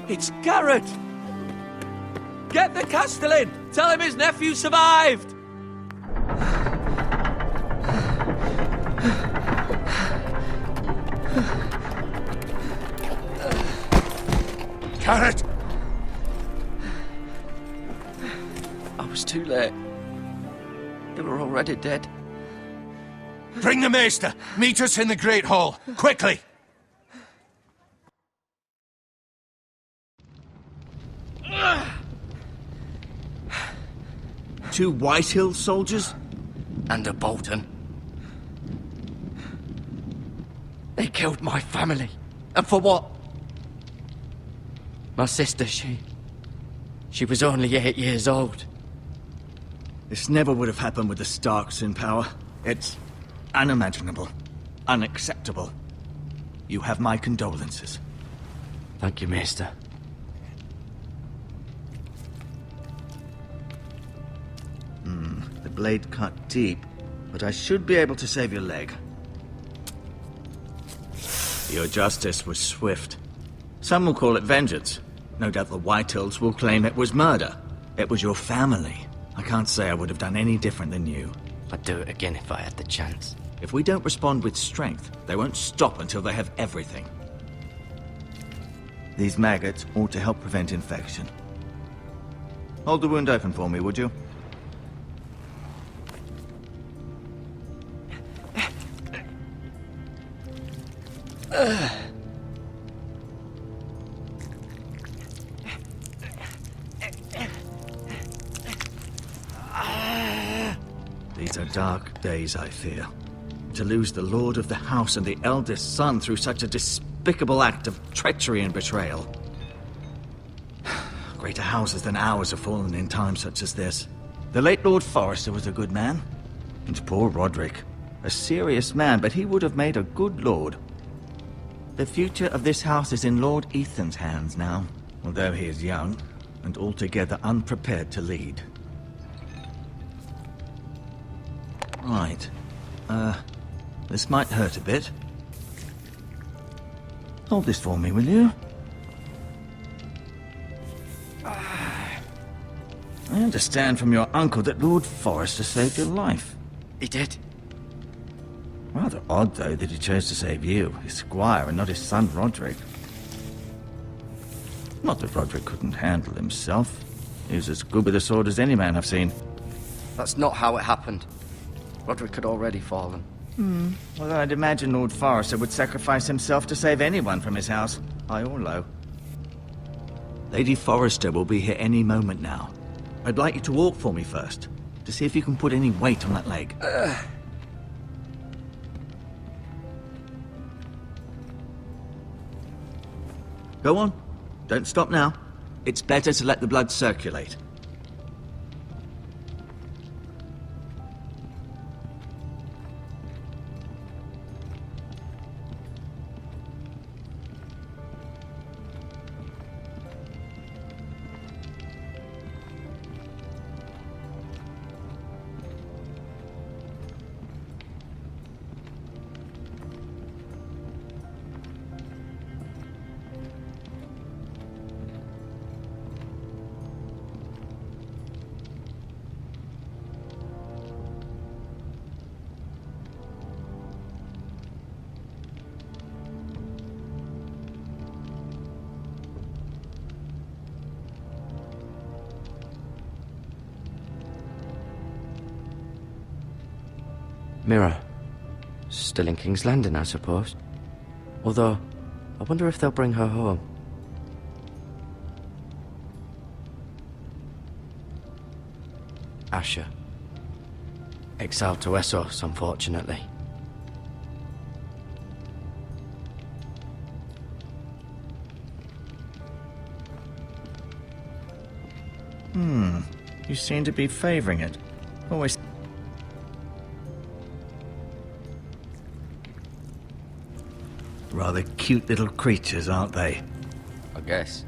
It's Garrett! Get the Castellan! Tell him his nephew survived! Garrett! I was too late. They were already dead. Bring the Maester! Meet us in the Great Hall! Quickly! Two Whitehill soldiers? And a Bolton. They killed my family. And for what? My sister, she was only 8 years old. This never would have happened with the Starks in power. It's unimaginable. Unacceptable. You have my condolences. Thank you, Maester. The blade cut deep, but I should be able to save your leg. Your justice was swift. Some will call it vengeance. No doubt the Whitehills will claim it was murder. It was your family. I can't say I would have done any different than you. I'd do it again if I had the chance. If we don't respond with strength, they won't stop until they have everything. These maggots ought to help prevent infection. Hold the wound open for me, would you? These are dark days, I fear. To lose the lord of the house and the eldest son through such a despicable act of treachery and betrayal. Greater houses than ours have fallen in times such as this. The late Lord Forrester was a good man. And poor Roderick. A serious man, but he would have made a good lord. The future of this house is in Lord Ethan's hands now, although he is young and altogether unprepared to lead. Right. This might hurt a bit. Hold this for me, will you? I understand from your uncle that Lord Forrester saved your life. He did. Rather odd, though, that he chose to save you, his squire, and not his son Roderick. Not that Roderick couldn't handle himself. He was as good with a sword as any man I've seen. That's not how it happened. Roderick had already fallen. Well, I'd imagine Lord Forrester would sacrifice himself to save anyone from his house, high or low. Lady Forrester will be here any moment now. I'd like you to walk for me first, to see if you can put any weight on that leg. Go on. Don't stop now. It's better to let the blood circulate. Mirror. Still in King's Landing, I suppose. Although, I wonder if they'll bring her home. Asher. Exiled to Essos, unfortunately. You seem to be favoring it. Always... Rather cute little creatures, aren't they? I guess.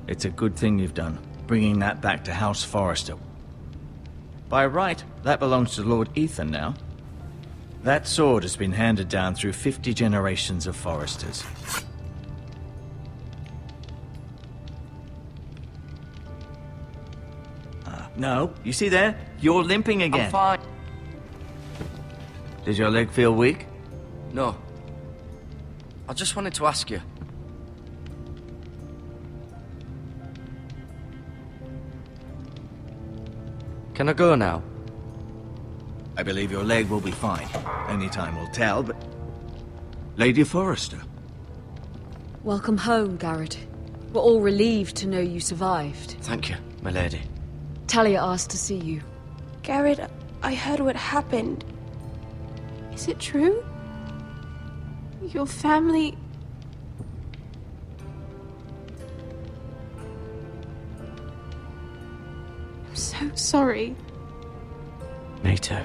It's a good thing you've done, bringing that back to House Forrester. By right, that belongs to Lord Ethan now. That sword has been handed down through 50 generations of Forresters. No, you see there? You're limping again. I'm fine. Does your leg feel weak? No. I just wanted to ask you. Can I go now? I believe your leg will be fine. Only time will tell, but... Lady Forrester. Welcome home, Garrett. We're all relieved to know you survived. Thank you, my lady. Talia asked to see you. Garrett, I heard what happened. Is it true? Your family... I'm so sorry. Me too.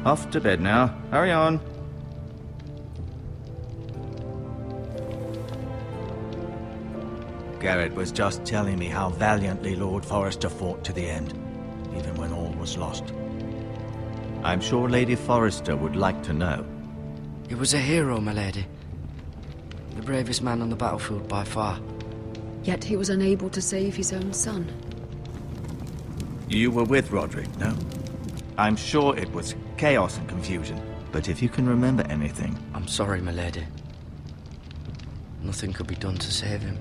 Off to bed now. Hurry on. Garrett was just telling me how valiantly Lord Forrester fought to the end, even when all was lost. I'm sure Lady Forrester would like to know. He was a hero, my lady. The bravest man on the battlefield by far. Yet he was unable to save his own son. You were with Roderick, no? I'm sure it was chaos and confusion, but if you can remember anything... I'm sorry, my lady. Nothing could be done to save him.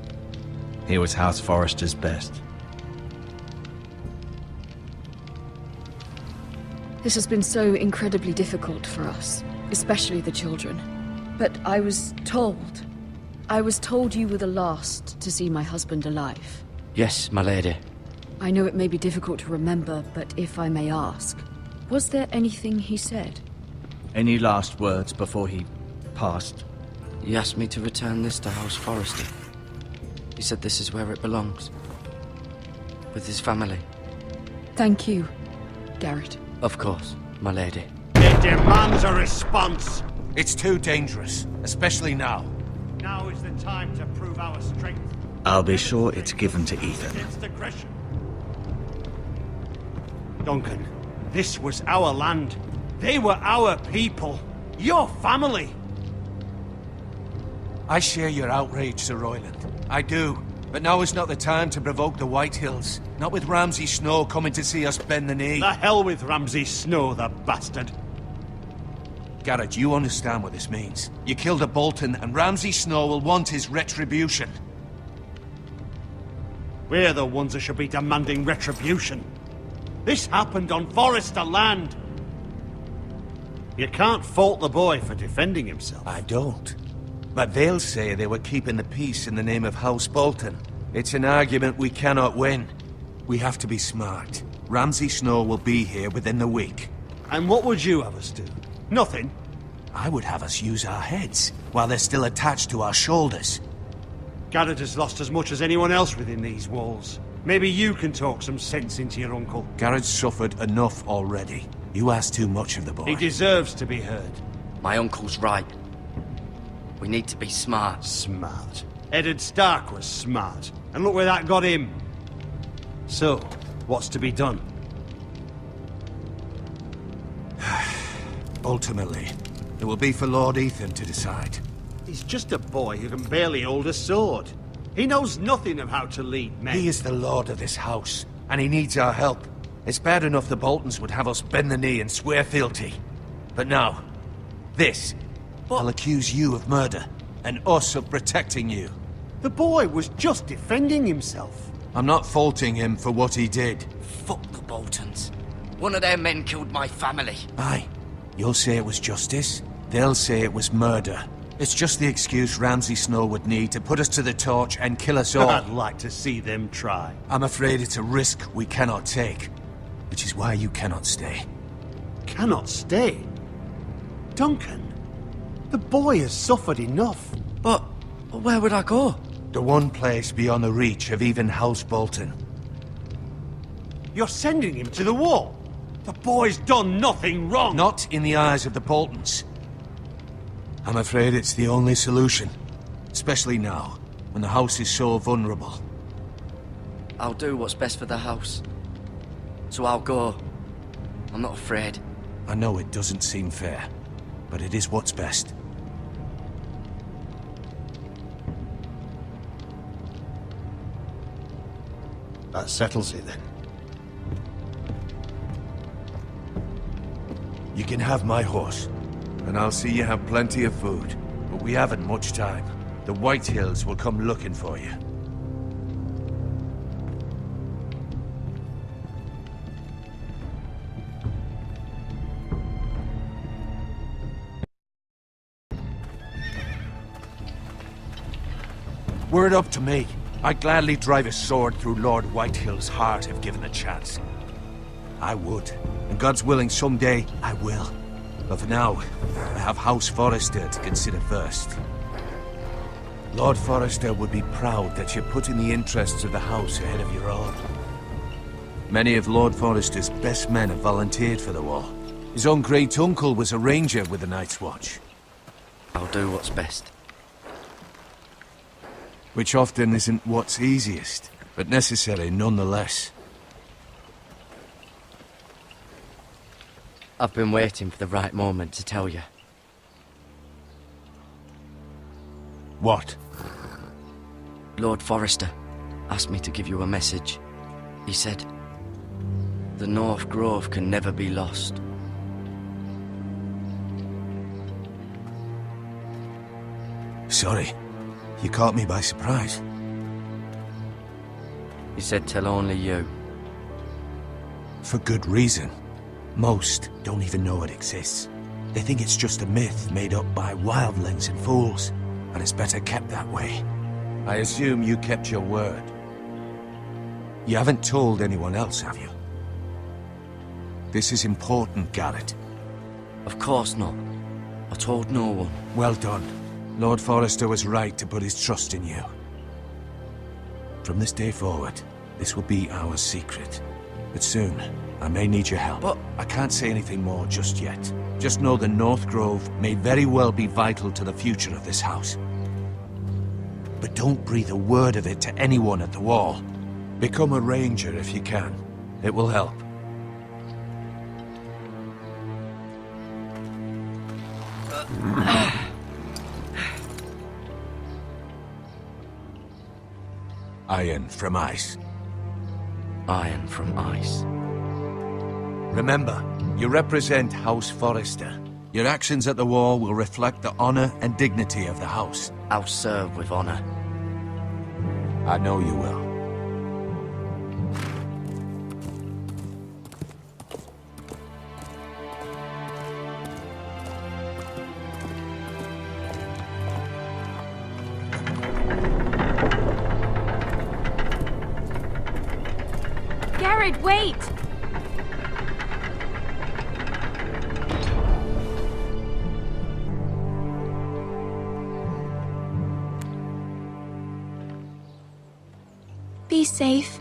He was House Forrester's best. This has been so incredibly difficult for us, especially the children. But I was told you were the last to see my husband alive. Yes, my lady. I know it may be difficult to remember, but if I may ask, was there anything he said? Any last words before he passed? He asked me to return this to House Forrester. He said this is where it belongs. With his family. Thank you, Garrett. Of course, my lady. It demands a response. It's too dangerous, especially now. Now is the time to prove our strength. I'll be sure it's given to Ethan. Against aggression. Duncan, this was our land. They were our people. Your family. I share your outrage, Sir Royland. I do. But now is not the time to provoke the Whitehills. Not with Ramsay Snow coming to see us bend the knee. The hell with Ramsay Snow, the bastard. Garrett, you understand what this means. You killed a Bolton, and Ramsay Snow will want his retribution. We're the ones that should be demanding retribution. This happened on Forrester land. You can't fault the boy for defending himself. I don't. But they'll say they were keeping the peace in the name of House Bolton. It's an argument we cannot win. We have to be smart. Ramsay Snow will be here within the week. And what would you have us do? Nothing. I would have us use our heads, while they're still attached to our shoulders. Garrett has lost as much as anyone else within these walls. Maybe you can talk some sense into your uncle. Garrett's suffered enough already. You ask too much of the boy. He deserves to be heard. My uncle's right. We need to be smart. Smart. Eddard Stark was smart. And look where that got him. So, what's to be done? Ultimately, it will be for Lord Ethan to decide. He's just a boy who can barely hold a sword. He knows nothing of how to lead men. He is the lord of this house, and he needs our help. It's bad enough the Boltons would have us bend the knee and swear fealty. But now, this. I'll accuse you of murder, and us of protecting you. The boy was just defending himself. I'm not faulting him for what he did. Fuck the Boltons. One of their men killed my family. Aye. You'll say it was justice. They'll say it was murder. It's just the excuse Ramsay Snow would need to put us to the torch and kill us all. I'd like to see them try. I'm afraid it's a risk we cannot take. Which is why you cannot stay. Cannot stay? Duncan, the boy has suffered enough. But where would I go? The one place beyond the reach of even House Bolton. You're sending him to the wall. The boy's done nothing wrong. Not in the eyes of the Boltons. I'm afraid it's the only solution. Especially now, when the house is so vulnerable. I'll do what's best for the house. So I'll go. I'm not afraid. I know it doesn't seem fair, but it is what's best. That settles it then. You can have my horse, and I'll see you have plenty of food. But we haven't much time. The White Hills will come looking for you. Were it up to me, I'd gladly drive a sword through Lord Whitehill's heart if given the chance. I would, and God's willing someday I will. But for now, I have House Forrester to consider first. Lord Forrester would be proud that you're putting the interests of the house ahead of your own. Many of Lord Forrester's best men have volunteered for the war. His own great-uncle was a ranger with the Night's Watch. I'll do what's best. Which often isn't what's easiest, but necessary nonetheless. I've been waiting for the right moment to tell you. What? Lord Forrester asked me to give you a message. He said, the North Grove can never be lost. Sorry. You caught me by surprise. He said tell only you. For good reason. Most don't even know it exists. They think it's just a myth made up by wildlings and fools, and it's better kept that way. I assume you kept your word. You haven't told anyone else, have you? This is important, Garrett. Of course not. I told no one. Well done. Lord Forrester was right to put his trust in you. From this day forward, this will be our secret. But soon, I may need your help. But I can't say anything more just yet. Just know the North Grove may very well be vital to the future of this house. But don't breathe a word of it to anyone at the Wall. Become a ranger if you can. It will help. Iron from ice. Iron from ice. Remember, you represent House Forrester. Your actions at the Wall will reflect the honor and dignity of the house. I'll serve with honor. I know you will. Garrett, wait! Be safe.